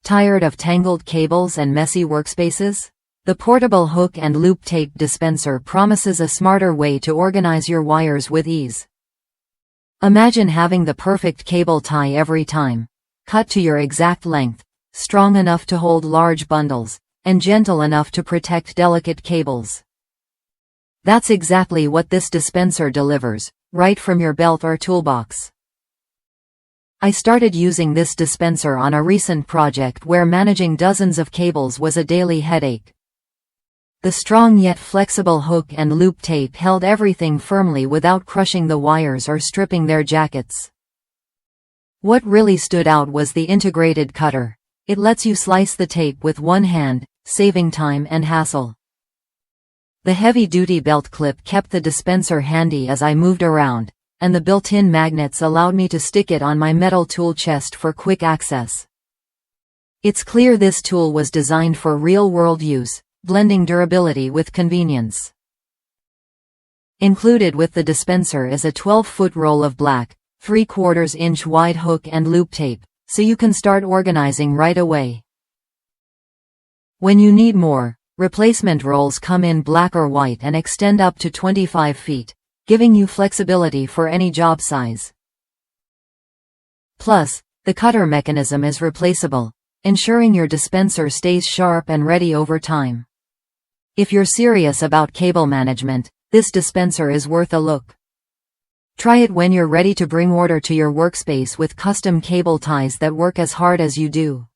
Tired of tangled cables and messy workspaces? The portable hook and loop tape dispenser promises a smarter way to organize your wires with ease. Imagine having the perfect cable tie every time. Cut to your exact length, strong enough to hold large bundles, and gentle enough to protect delicate cables. That's exactly what this dispenser delivers, right from your belt or toolbox. I started using this dispenser on a recent project where managing dozens of cables was a daily headache. The strong yet flexible hook and loop tape held everything firmly without crushing the wires or stripping their jackets. What really stood out was the integrated cutter. It lets you slice the tape with one hand, saving time and hassle. The heavy-duty belt clip kept the dispenser handy as I moved around, and the built-in magnets allowed me to stick it on my metal tool chest for quick access. It's clear this tool was designed for real-world use, blending durability with convenience. Included with the dispenser is a 12-foot roll of black, 3/4 inch wide hook and loop tape, so you can start organizing right away. When you need more, replacement rolls come in black or white and extend up to 25 feet. Giving you flexibility for any job size. Plus, the cutter mechanism is replaceable, ensuring your dispenser stays sharp and ready over time. If you're serious about cable management, this dispenser is worth a look. Try it when you're ready to bring order to your workspace with custom cable ties that work as hard as you do.